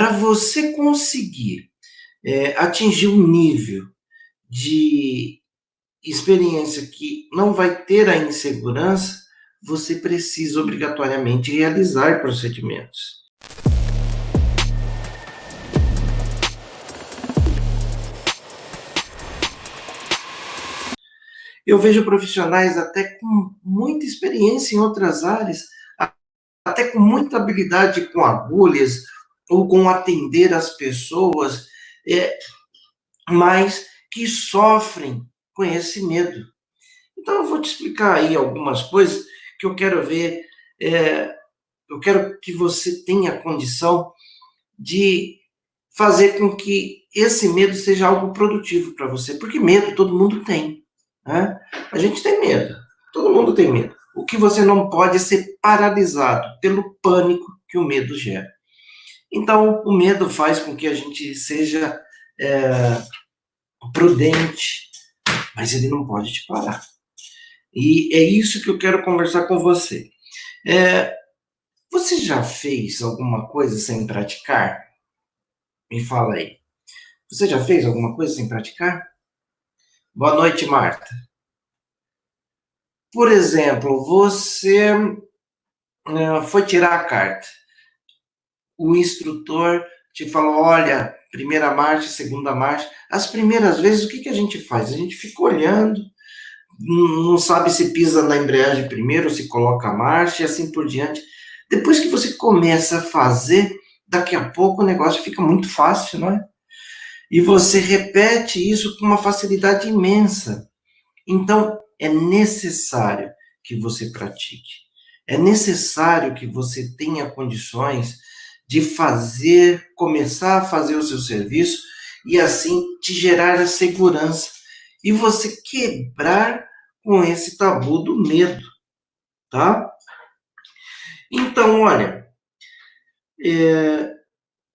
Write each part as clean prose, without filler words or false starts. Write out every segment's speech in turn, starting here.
para você conseguir atingir um nível de experiência que não vai ter a insegurança, você precisa obrigatoriamente realizar procedimentos. Eu vejo profissionais até com muita experiência em outras áreas, até com muita habilidade com agulhas ou com atender as pessoas, é, mas que sofrem com esse medo. Então, eu vou te explicar aí algumas coisas que eu quero ver, eu quero que você tenha condição de fazer com que esse medo seja algo produtivo para você, porque medo todo mundo tem, né? A gente tem medo, todo mundo tem medo. O que você não pode é ser paralisado pelo pânico que o medo gera. Então, o medo faz com que a gente seja prudente, mas ele não pode te parar. E é isso que eu quero conversar com você. Você já fez alguma coisa sem praticar? Me fala aí. Você já fez alguma coisa sem praticar? Boa noite, Marta. Por exemplo, você foi tirar a carta. O instrutor te falou, olha, primeira marcha, segunda marcha. As primeiras vezes, o que a gente faz? A gente fica olhando, não sabe se pisa na embreagem primeiro, se coloca a marcha e assim por diante. Depois que você começa a fazer, daqui a pouco o negócio fica muito fácil, não é? E você repete isso com uma facilidade imensa. Então, é necessário que você pratique. É necessário que você tenha condições de começar a fazer o seu serviço e assim te gerar a segurança. E você quebrar com esse tabu do medo, tá? Então, olha,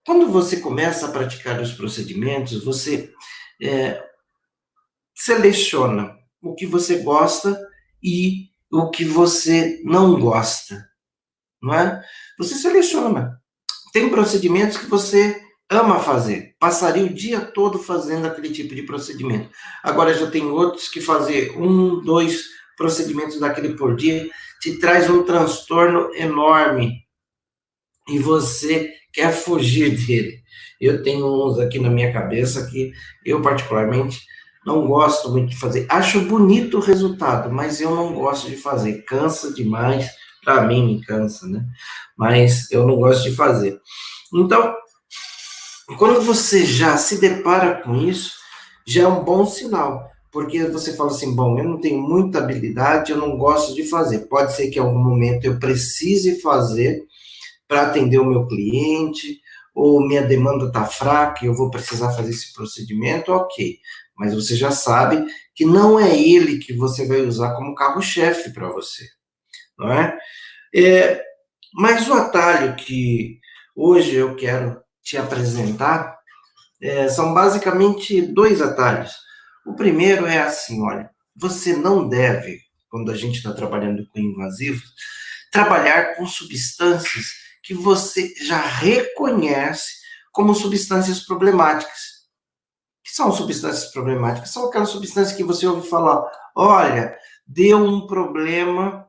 quando você começa a praticar os procedimentos, você seleciona o que você gosta e o que você não gosta, não é? Você seleciona. Tem procedimentos que você ama fazer, passaria o dia todo fazendo aquele tipo de procedimento. Agora já tem outros que fazer 1, 2 procedimentos daquele por dia te traz um transtorno enorme e você quer fugir dele. Eu tenho uns aqui na minha cabeça que eu particularmente não gosto muito de fazer. Acho bonito o resultado, mas eu não gosto de fazer. Cansa demais. Para mim, me cansa, né? Mas eu não gosto de fazer. Então, quando você já se depara com isso, já é um bom sinal. Porque você fala assim, bom, eu não tenho muita habilidade, eu não gosto de fazer. Pode ser que em algum momento eu precise fazer para atender o meu cliente, ou minha demanda está fraca e eu vou precisar fazer esse procedimento, ok. Mas você já sabe que não é ele que você vai usar como carro-chefe para você, não é? Mas o atalho que hoje eu quero te apresentar são basicamente 2 atalhos. O primeiro é assim, olha, você não deve, quando a gente está trabalhando com invasivos, trabalhar com substâncias que você já reconhece como substâncias problemáticas. O que são substâncias problemáticas? São aquelas substâncias que você ouve falar, olha, deu um problema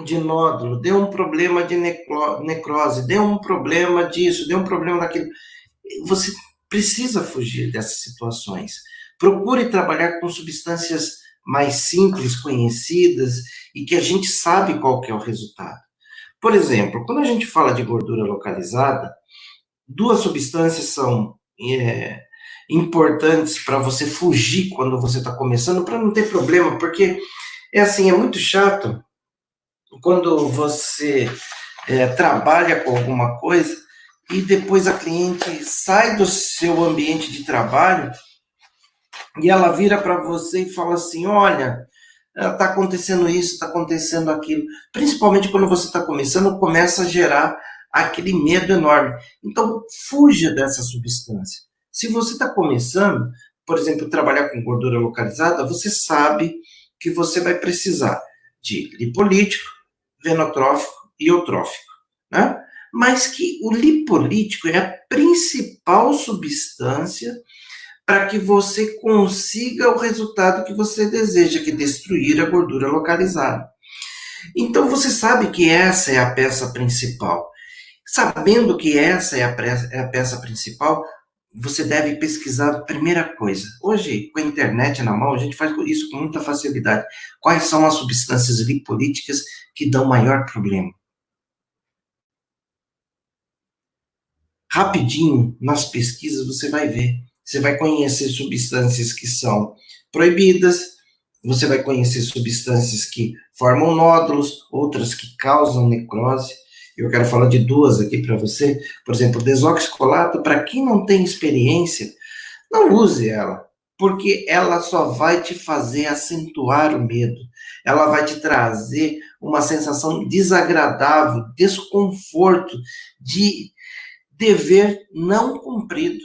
de nódulo, deu um problema de necrose, deu um problema disso, deu um problema daquilo. Você precisa fugir dessas situações. Procure trabalhar com substâncias mais simples, conhecidas, e que a gente sabe qual que é o resultado. Por exemplo, quando a gente fala de gordura localizada, 2 substâncias são importantes para você fugir quando você está começando, para não ter problema, porque é assim, é muito chato quando você trabalha com alguma coisa e depois a cliente sai do seu ambiente de trabalho e ela vira para você e fala assim, olha, está acontecendo isso, está acontecendo aquilo. Principalmente quando você está começando, começa a gerar aquele medo enorme. Então, fuja dessa substância. Se você está começando, por exemplo, trabalhar com gordura localizada, você sabe que você vai precisar de lipolítico, venotrófico e eutrófico, né? mas que o lipolítico é a principal substância para que você consiga o resultado que você deseja, que é destruir a gordura localizada. Então você sabe que essa é a peça principal. Sabendo que essa é a peça principal, você deve pesquisar a primeira coisa. Hoje, com a internet na mão, a gente faz isso com muita facilidade. Quais são as substâncias lipolíticas que dão maior problema? Rapidinho, nas pesquisas, você vai ver. Você vai conhecer substâncias que são proibidas, você vai conhecer substâncias que formam nódulos, outras que causam necrose. Eu quero falar de duas aqui para você. Por exemplo, desoxicolato, para quem não tem experiência, não use ela, porque ela só vai te fazer acentuar o medo. Ela vai te trazer uma sensação desagradável, desconforto, de dever não cumprido.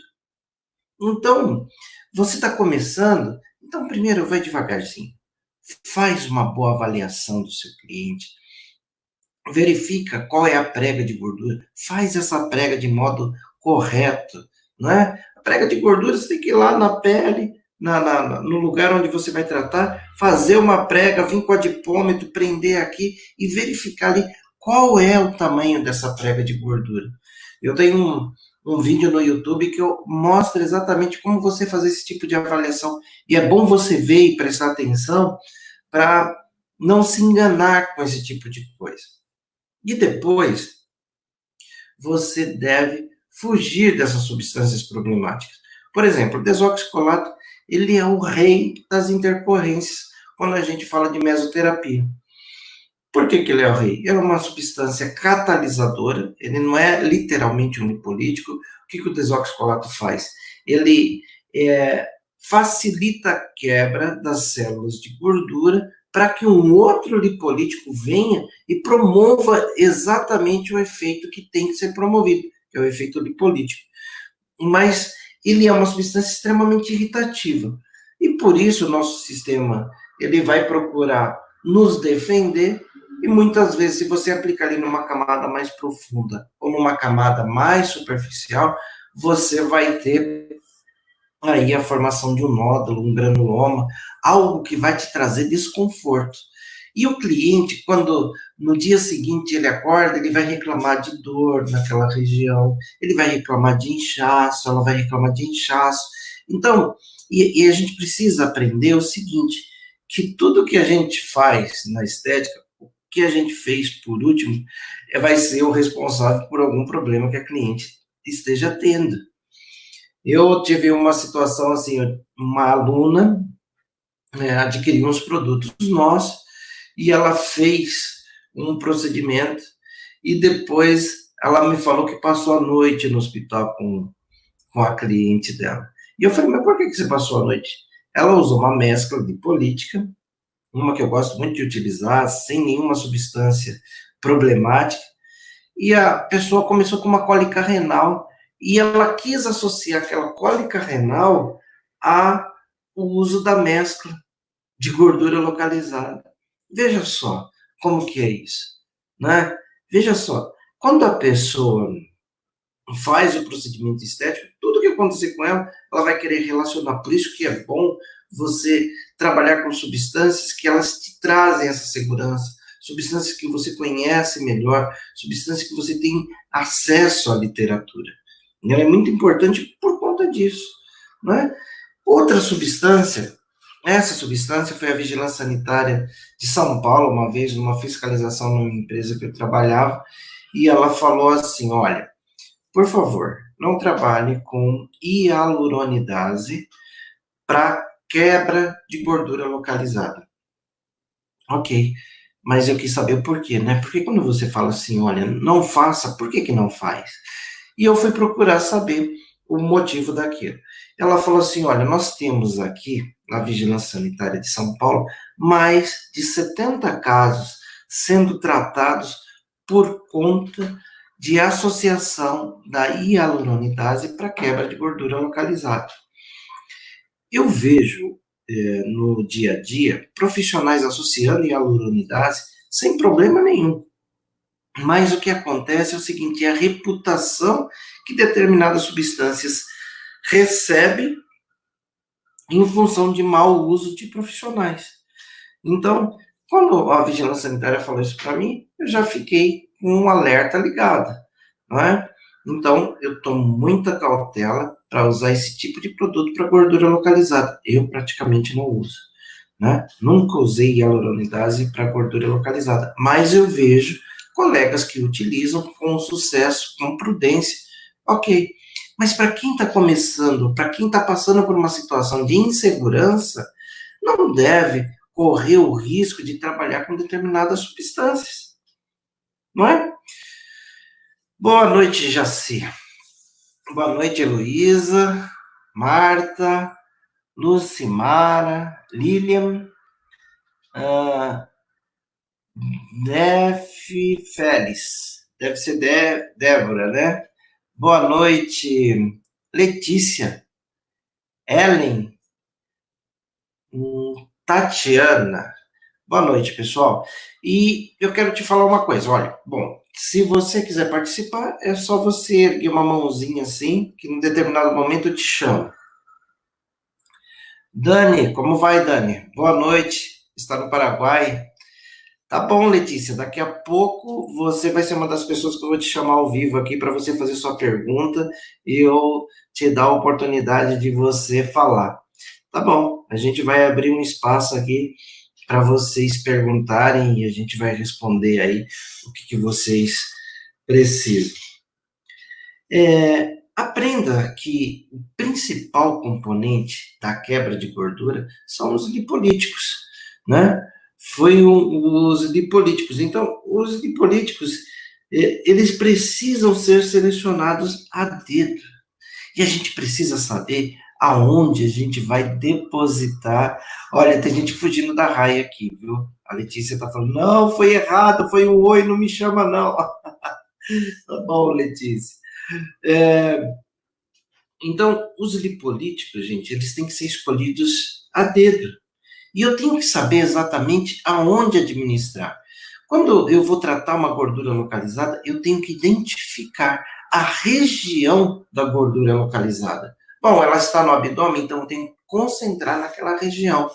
Então, você está começando, então primeiro vai devagarzinho. Faz uma boa avaliação do seu cliente, verifica qual é a prega de gordura, faz essa prega de modo correto, não é? A prega de gordura você tem que ir lá na pele, no lugar onde você vai tratar, fazer uma prega, vir com o adipômetro, prender aqui e verificar ali qual é o tamanho dessa prega de gordura. Eu tenho um vídeo no YouTube que eu mostro exatamente como você fazer esse tipo de avaliação. E é bom você ver e prestar atenção para não se enganar com esse tipo de coisa. E depois, você deve fugir dessas substâncias problemáticas. Por exemplo, o desoxicolato, ele é o rei das intercorrências quando a gente fala de mesoterapia. Por que ele é o rei? Ele é uma substância catalisadora, ele não é literalmente um lipolítico. O que o desoxicolato faz? Ele facilita a quebra das células de gordura para que um outro lipolítico venha e promova exatamente o efeito que tem que ser promovido, que é o efeito lipolítico. Mas ele é uma substância extremamente irritativa. E por isso o nosso sistema ele vai procurar nos defender e muitas vezes, se você aplicar ali numa camada mais profunda ou numa camada mais superficial, você vai ter aí a formação de um nódulo, um granuloma, algo que vai te trazer desconforto. E o cliente, quando no dia seguinte ele acorda, ele vai reclamar de dor naquela região, ele vai reclamar de inchaço, ela vai reclamar de inchaço. Então, e a gente precisa aprender o seguinte, que tudo que a gente faz na estética, o que a gente fez por último, vai ser o responsável por algum problema que a cliente esteja tendo. Eu tive uma situação assim, uma aluna adquiriu uns produtos nossos e ela fez um procedimento e depois ela me falou que passou a noite no hospital com a cliente dela. E eu falei, mas por que você passou a noite? Ela usou uma mescla de política, uma que eu gosto muito de utilizar, sem nenhuma substância problemática, e a pessoa começou com uma cólica renal e ela quis associar aquela cólica renal ao uso da mescla de gordura localizada. Veja só como que é isso, né? Veja só, quando a pessoa faz o procedimento estético, tudo que acontecer com ela, ela vai querer relacionar. Por isso que é bom você trabalhar com substâncias que elas te trazem essa segurança, substâncias que você conhece melhor, substâncias que você tem acesso à literatura. E ela é muito importante por conta disso, não é? Outra substância, essa substância foi a Vigilância Sanitária de São Paulo, uma vez, numa fiscalização numa empresa que eu trabalhava, e ela falou assim, olha, por favor, não trabalhe com hialuronidase para quebra de gordura localizada. Ok, mas eu quis saber o porquê, né? Porque quando você fala assim, olha, não faça, por que que não faz? E eu fui procurar saber o motivo daquilo. Ela falou assim, olha, nós temos aqui, na Vigilância Sanitária de São Paulo, mais de 70 casos sendo tratados por conta de associação da hialuronidase para quebra de gordura localizada. Eu vejo no dia a dia profissionais associando hialuronidase sem problema nenhum. Mas o que acontece é o seguinte, é a reputação que determinadas substâncias recebem em função de mau uso de profissionais. Então, quando a vigilância sanitária falou isso para mim, eu já fiquei com um alerta ligado, não é? Então, eu tomo muita cautela para usar esse tipo de produto para gordura localizada. Eu praticamente não uso, né? Nunca usei hialuronidase para gordura localizada, mas eu vejo colegas que utilizam com sucesso, com prudência. Ok, mas para quem está começando, para quem está passando por uma situação de insegurança, não deve correr o risco de trabalhar com determinadas substâncias, não é? Boa noite, Jaci. Boa noite, Heloísa, Marta, Lucimara, Lilian, Def Félix. Deve ser Débora, né? Boa noite, Letícia, Ellen, Tatiana. Boa noite, pessoal. E eu quero te falar uma coisa, olha, bom, se você quiser participar, é só você erguer uma mãozinha assim, que em determinado momento eu te chamo. Dani, como vai, Dani? Boa noite, está no Paraguai. Tá bom, Letícia, daqui a pouco você vai ser uma das pessoas que eu vou te chamar ao vivo aqui para você fazer sua pergunta e eu te dar a oportunidade de você falar. Tá bom, a gente vai abrir um espaço aqui para vocês perguntarem e a gente vai responder aí o que vocês precisam. Aprenda que o principal componente da quebra de gordura são os lipolíticos, né? Os lipolíticos. Então, os lipolíticos, eles precisam ser selecionados a dedo. E a gente precisa saber aonde a gente vai depositar. Olha, tem gente fugindo da raia aqui, viu? A Letícia está falando, não, foi errado, foi um oi, não me chama não. Tá bom, Letícia. Então, os lipolíticos, gente, eles têm que ser escolhidos a dedo. E eu tenho que saber exatamente aonde administrar. Quando eu vou tratar uma gordura localizada, eu tenho que identificar a região da gordura localizada. Bom, ela está no abdômen, então eu tenho que concentrar naquela região.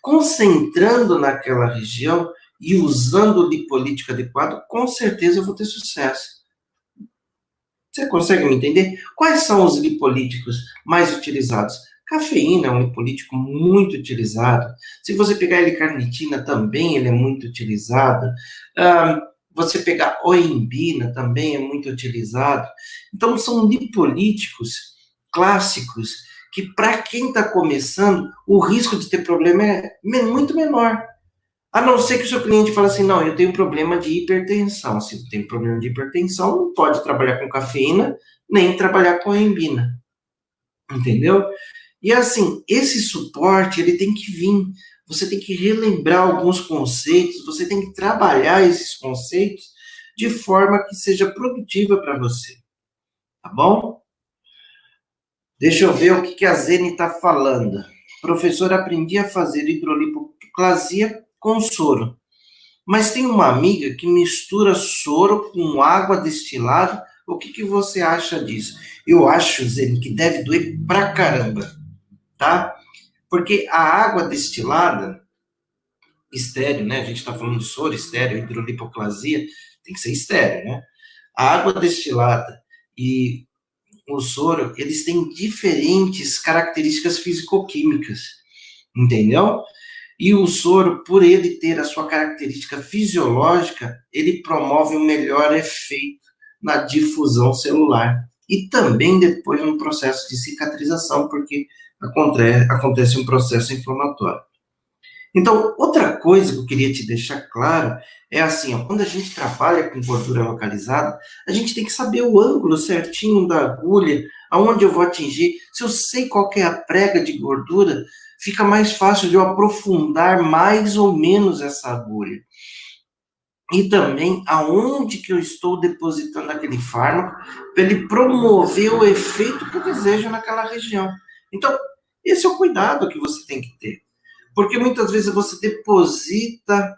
Concentrando naquela região e usando o lipolítico adequado, com certeza eu vou ter sucesso. Você consegue me entender? Quais são os lipolíticos mais utilizados? Cafeína é um lipolítico muito utilizado. Se você pegar L-carnitina, também ele é muito utilizado. Você pegar oimbina, também é muito utilizado. Então, são lipolíticos clássicos que, para quem está começando, o risco de ter problema é muito menor. A não ser que o seu cliente fale assim, não, eu tenho problema de hipertensão. Se tem problema de hipertensão, não pode trabalhar com cafeína, nem trabalhar com embina. Entendeu? E assim, esse suporte, ele tem que vir. Você tem que relembrar alguns conceitos, você tem que trabalhar esses conceitos de forma que seja produtiva para você. Tá bom? Deixa eu ver o que a Zene está falando. Professor, aprendi a fazer hidrolipoplasia com soro. Mas tem uma amiga que mistura soro com água destilada. O que você acha disso? Eu acho, Zene, que deve doer pra caramba, tá? Porque a água destilada, estéreo, né? A gente está falando de soro estéreo, hidrolipoclasia, tem que ser estéreo, né? A água destilada e o soro, eles têm diferentes características fisicoquímicas, entendeu? E o soro, por ele ter a sua característica fisiológica, ele promove um melhor efeito na difusão celular. E também depois no processo de cicatrização, porque acontece um processo inflamatório. Então, outra coisa que eu queria te deixar claro é assim, ó, quando a gente trabalha com gordura localizada, a gente tem que saber o ângulo certinho da agulha, aonde eu vou atingir. Se eu sei qual é a prega de gordura, fica mais fácil de eu aprofundar mais ou menos essa agulha. E também aonde que eu estou depositando aquele fármaco para ele promover o efeito que eu desejo naquela região. Então, esse é o cuidado que você tem que ter. Porque muitas vezes você deposita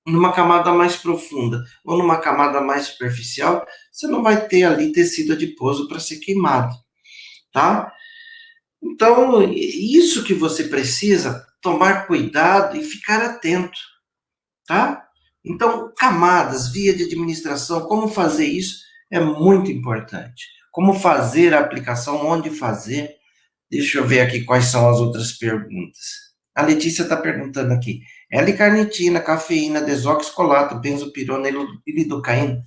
numa camada mais profunda ou numa camada mais superficial, você não vai ter ali tecido adiposo para ser queimado, tá? Então, isso que você precisa tomar cuidado e ficar atento, tá? Então, camadas, via de administração, como fazer isso é muito importante. Como fazer a aplicação, onde fazer. Deixa eu ver aqui quais são as outras perguntas. A Letícia está perguntando aqui. L-carnitina, cafeína, desoxicolato, benzopirona e lidocaína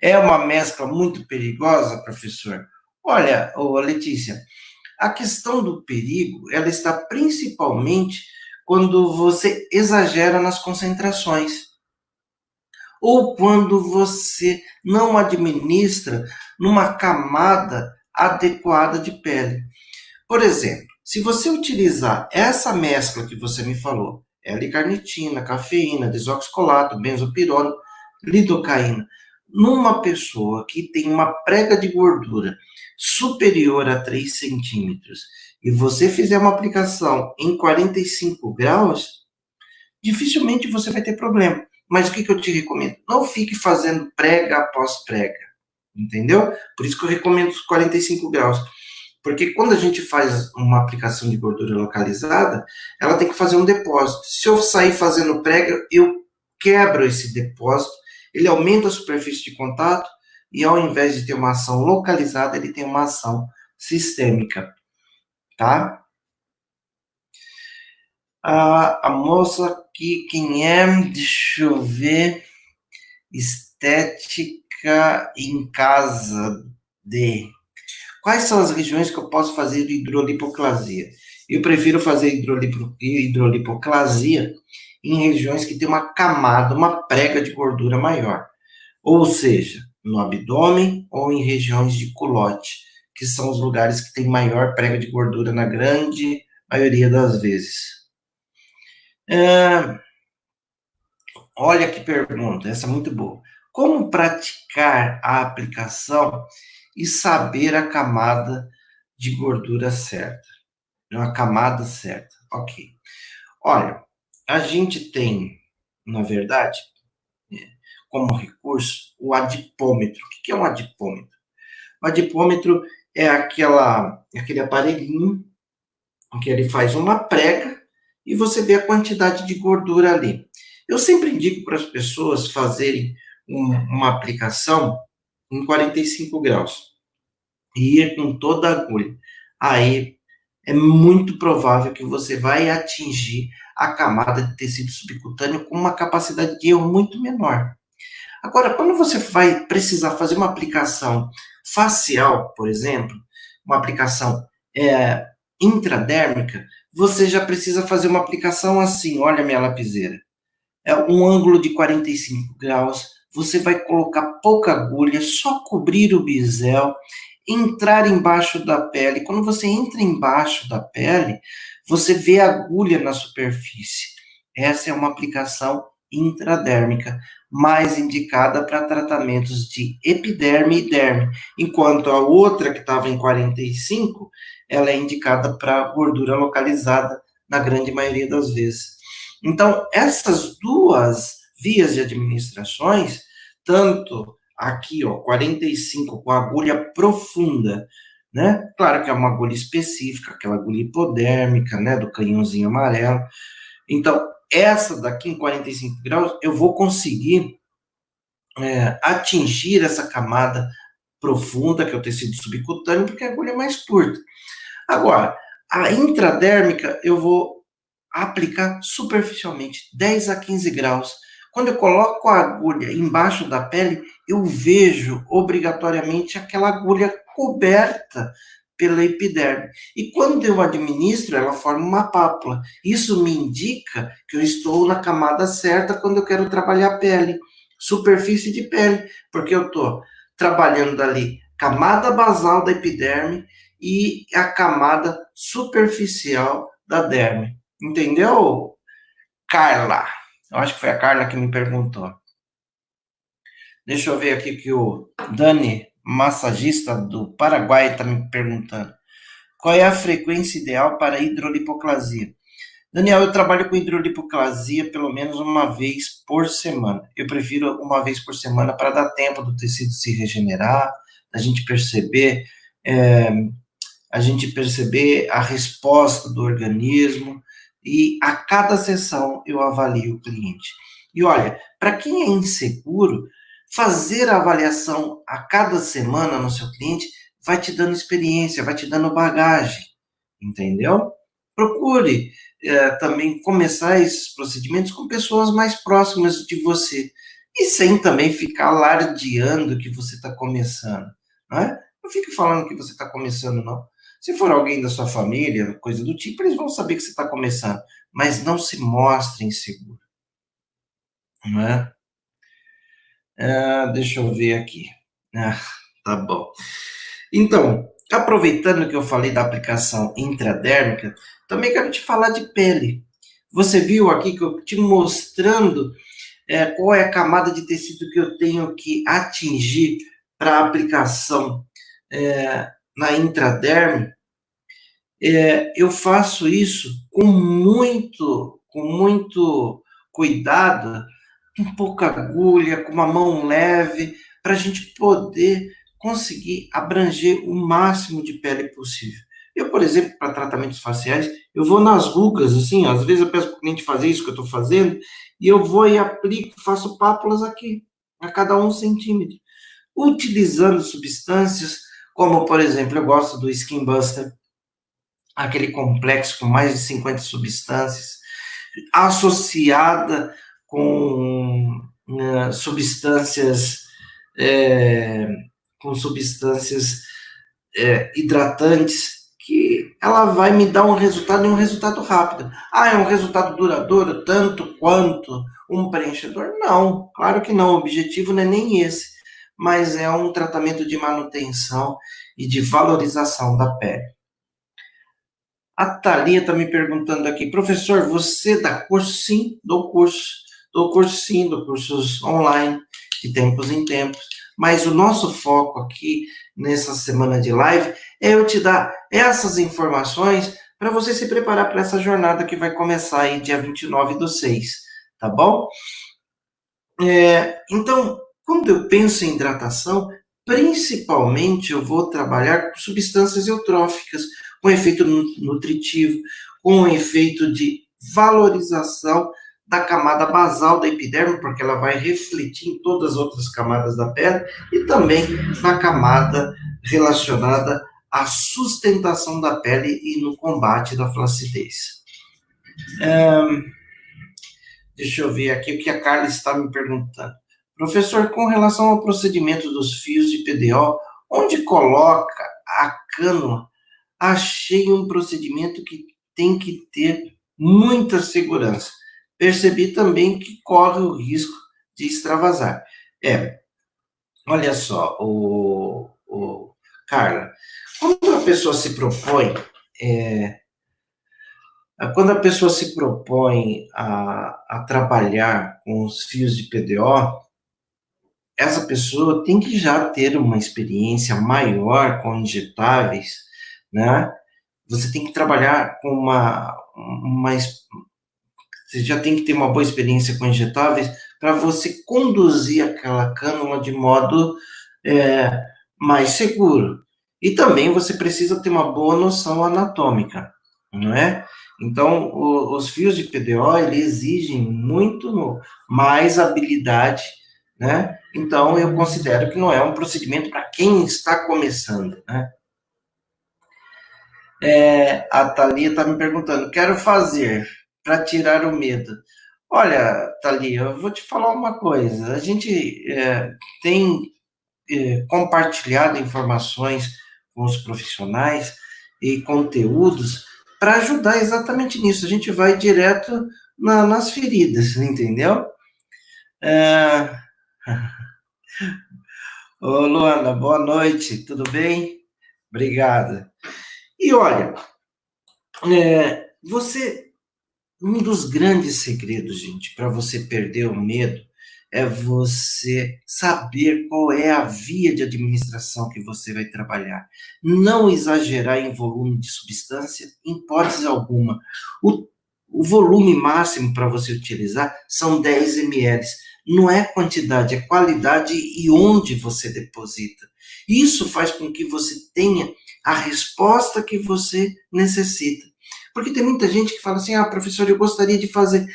é uma mescla muito perigosa, professor? Olha, ô Letícia, a questão do perigo, ela está principalmente quando você exagera nas concentrações ou quando você não administra numa camada adequada de pele. Por exemplo, se você utilizar essa mescla que você me falou, L-carnitina, cafeína, desoxicolato, benzopirona, lidocaína, numa pessoa que tem uma prega de gordura superior a 3 centímetros e você fizer uma aplicação em 45 graus, dificilmente você vai ter problema. Mas o que eu te recomendo? Não fique fazendo prega após prega, entendeu? Por isso que eu recomendo os 45 graus. Porque quando a gente faz uma aplicação de gordura localizada, ela tem que fazer um depósito. Se eu sair fazendo prega, eu quebro esse depósito, ele aumenta a superfície de contato e ao invés de ter uma ação localizada, ele tem uma ação sistêmica, tá? A moça aqui, quem é? Deixa eu ver. Estética em casa de. Quais são as regiões que eu posso fazer hidrolipoclasia? Eu prefiro fazer hidrolipoclasia em regiões que tem uma camada, uma prega de gordura maior. Ou seja, no abdômen ou em regiões de culote, que são os lugares que tem maior prega de gordura na grande maioria das vezes. Olha que pergunta, essa é muito boa. Como praticar a aplicação e saber a camada de gordura certa? A camada certa, ok. Olha, a gente tem, na verdade, como recurso, o adipômetro. O que é um adipômetro? O adipômetro é aquele aparelhinho que ele faz uma prega e você vê a quantidade de gordura ali. Eu sempre indico para as pessoas fazerem uma aplicação em 45 graus e ir com toda a agulha. Aí é muito provável que você vai atingir a camada de tecido subcutâneo com uma capacidade de erro muito menor. Agora, quando você vai precisar fazer uma aplicação facial, por exemplo, uma aplicação é, intradérmica, você já precisa fazer uma aplicação assim, olha a minha lapiseira. É um ângulo de 45 graus, você vai colocar pouca agulha, só cobrir o bisel, entrar embaixo da pele. Quando você entra embaixo da pele, você vê a agulha na superfície. Essa é uma aplicação intradérmica, mais indicada para tratamentos de epiderme e derme, enquanto a outra que estava em 45, ela é indicada para gordura localizada na grande maioria das vezes. Então, essas duas vias de administrações, tanto aqui, ó, 45 com agulha profunda, né? Claro que é uma agulha específica, aquela agulha hipodérmica, né, do canhãozinho amarelo. Então, essa daqui em 45 graus, eu vou conseguir atingir essa camada profunda, que é o tecido subcutâneo, porque a agulha é mais curta. Agora, a intradérmica, eu vou aplicar superficialmente, 10 a 15 graus. Quando eu coloco a agulha embaixo da pele, eu vejo obrigatoriamente aquela agulha coberta pela epiderme. E quando eu administro, ela forma uma pápula. Isso me indica que eu estou na camada certa quando eu quero trabalhar a pele, superfície de pele, porque eu estou trabalhando ali camada basal da epiderme e a camada superficial da derme. Entendeu, Carla? Eu acho que foi a Carla que me perguntou. Deixa eu ver aqui que o Dani, massagista do Paraguai, está me perguntando. Qual é a frequência ideal para hidrolipoclasia? Daniel, eu trabalho com hidrolipoplasia pelo menos uma vez por semana. Eu prefiro uma vez por semana para dar tempo do tecido se regenerar, a gente perceber, é, a gente perceber a resposta do organismo e a cada sessão eu avalio o cliente. E olha, para quem é inseguro, fazer a avaliação a cada semana no seu cliente vai te dando experiência, vai te dando bagagem, entendeu? Procure também começar esses procedimentos com pessoas mais próximas de você e sem também ficar alardeando que você está começando, não é? Não fique falando que você está começando, não. Se for alguém da sua família, coisa do tipo, eles vão saber que você está começando, mas não se mostre inseguro, não é? Deixa eu ver aqui. Ah, tá bom. Então, aproveitando que eu falei da aplicação intradérmica, também quero te falar de pele. Você viu aqui que eu te mostrando qual é a camada de tecido que eu tenho que atingir para aplicação na intraderme. Eu faço isso com muito cuidado, com pouca agulha, com uma mão leve, para a gente poder conseguir abranger o máximo de pele possível. Eu, por exemplo, para tratamentos faciais, eu vou nas rugas, assim, às vezes eu peço para o cliente fazer isso que eu estou fazendo, e eu vou e aplico, faço pápulas aqui, a cada 1 centímetro, utilizando substâncias, como, por exemplo, eu gosto do Skin Buster, aquele complexo com mais de 50 substâncias, associada com substâncias é, com substâncias hidratantes que ela vai me dar um resultado e um resultado rápido. Ah, é um resultado duradouro tanto quanto um preenchedor? Não, claro que não. O objetivo não é nem esse, mas é um tratamento de manutenção e de valorização da pele. A Thalia está me perguntando aqui, professor, você dá curso? Sim, dou curso. Dou curso sim, dou cursos online, de tempos em tempos. Mas o nosso foco aqui, nessa semana de live, é eu te dar essas informações para você se preparar para essa jornada que vai começar aí dia 29/6, tá bom? Então, quando eu penso em hidratação, principalmente eu vou trabalhar com substâncias eutróficas, com efeito nutritivo, com efeito de valorização da camada basal da epiderme, porque ela vai refletir em todas as outras camadas da pele, e também na camada relacionada à sustentação da pele e no combate da flacidez. Deixa eu ver aqui o que a Carla está me perguntando. Professor, com relação ao procedimento dos fios de PDO, onde coloca a cânula? Achei um procedimento que tem que ter muita segurança. Percebi também que corre o risco de extravasar. Olha só, Carla, quando a pessoa se propõe quando a pessoa se propõe a trabalhar com os fios de PDO, essa pessoa tem que já ter uma experiência maior com injetáveis, né? Você tem que trabalhar com você já tem que ter uma boa experiência com injetáveis para você conduzir aquela cânula de modo é, mais seguro. E também você precisa ter uma boa noção anatômica, não é? Então, os fios de PDO, eles exigem muito mais habilidade, né? Então, eu considero que não é um procedimento para quem está começando, né? A Thalia está me perguntando, quero fazer para tirar o medo. Olha, Thalia, eu vou te falar uma coisa. A gente tem compartilhado informações com os profissionais e conteúdos para ajudar exatamente nisso. A gente vai direto nas feridas, entendeu? É... Ô, Luana, boa noite, tudo bem? Obrigada. E olha, você um dos grandes segredos, gente, para você perder o medo é você saber qual é a via de administração que você vai trabalhar. Não exagerar em volume de substância, em hipótese alguma. O, O volume máximo para você utilizar são 10 ml. Não é quantidade, é qualidade e onde você deposita. Isso faz com que você tenha a resposta que você necessita. Porque tem muita gente que fala assim, professor, eu gostaria de fazer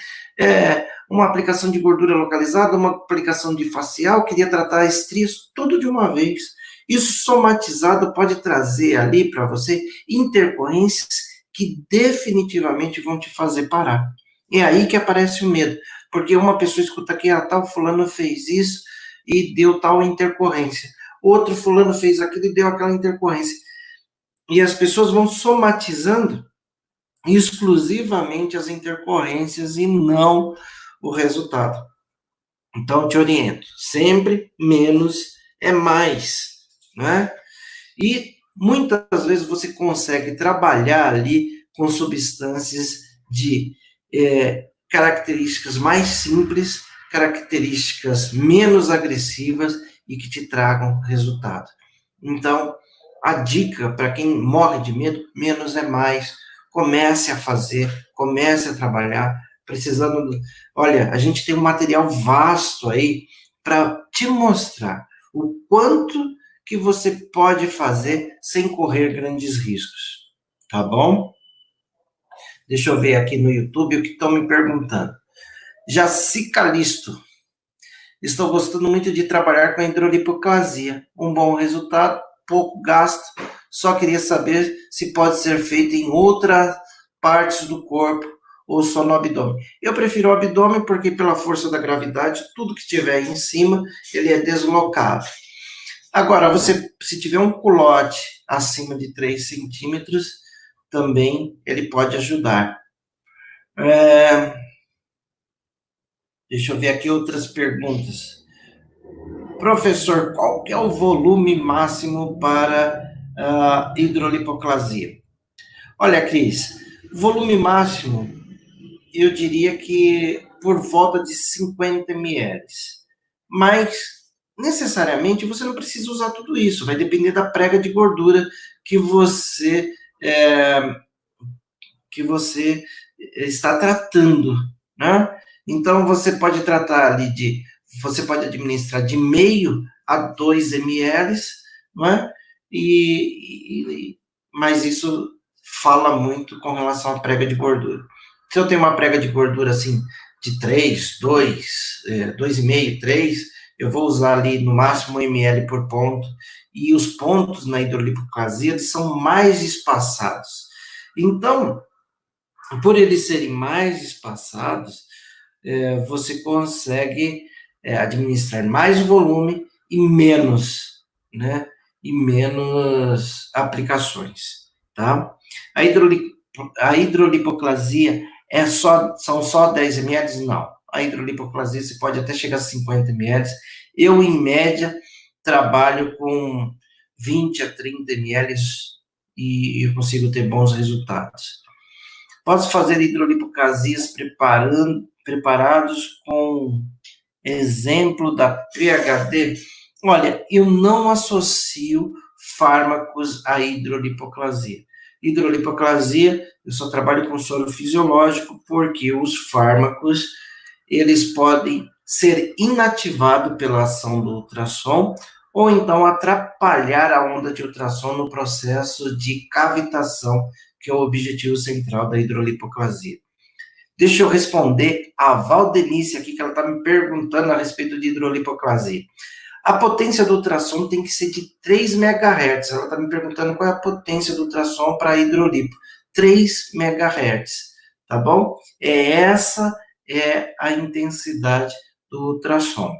uma aplicação de gordura localizada, uma aplicação de facial, queria tratar estrias, tudo de uma vez. Isso somatizado pode trazer ali para você intercorrências que definitivamente vão te fazer parar. É aí que aparece o medo, porque uma pessoa escuta aqui, tal fulano fez isso e deu tal intercorrência. Outro fulano fez aquilo e deu aquela intercorrência. E as pessoas vão somatizando exclusivamente as intercorrências e não o resultado. Então, te oriento, sempre menos é mais, né? E muitas vezes você consegue trabalhar ali com substâncias de características mais simples, características menos agressivas e que te tragam resultado. Então, a dica para quem morre de medo, menos é mais. Comece a fazer, comece a trabalhar, precisando. Olha, a gente tem um material vasto aí para te mostrar o quanto que você pode fazer sem correr grandes riscos, tá bom? Deixa eu ver aqui no YouTube o que estão me perguntando. Jaci Calisto. Estou gostando muito de trabalhar com a hidrolipoplasia. Um bom resultado, pouco gasto. Só queria saber se pode ser feito em outras partes do corpo ou só no abdômen. Eu prefiro o abdômen porque pela força da gravidade, tudo que tiver em cima, ele é deslocado. Agora, se tiver um culote acima de 3 centímetros, também ele pode ajudar. Deixa eu ver aqui outras perguntas. Professor, qual que é o volume máximo para hidrolipoclasia? Olha, Cris, volume máximo, eu diria que por volta de 50 ml. Mas, necessariamente, você não precisa usar tudo isso. Vai depender da prega de gordura que você, é, que você está tratando, né? Então, você pode tratar ali você pode administrar de meio a 2 ml, não é? Mas isso fala muito com relação à prega de gordura. Se eu tenho uma prega de gordura assim de 3, 2, 2,5, 3, eu vou usar ali no máximo 1 ml por ponto, e os pontos na hidrolipoplasia são mais espaçados. Então, por eles serem mais espaçados, você consegue administrar mais volume e menos, né? E menos aplicações, tá? A, a hidrolipoplasia são só 10 ml? Não. A hidrolipoplasia você pode até chegar a 50 ml. Eu, em média, trabalho com 20 a 30 ml e eu consigo ter bons resultados. Posso fazer hidrolipoclasias preparados com exemplo da PHD? Olha, eu não associo fármacos à hidrolipoclasia. Hidrolipoclasia, eu só trabalho com soro fisiológico porque os fármacos, eles podem ser inativados pela ação do ultrassom ou então atrapalhar a onda de ultrassom no processo de cavitação, que é o objetivo central da hidrolipoclasia. Deixa eu responder a Valdenice aqui, que ela está me perguntando a respeito de hidrolipoclasia. A potência do ultrassom tem que ser de 3 MHz. Ela está me perguntando qual é a potência do ultrassom para hidrolipo. 3 MHz, tá bom? Essa é a intensidade do ultrassom.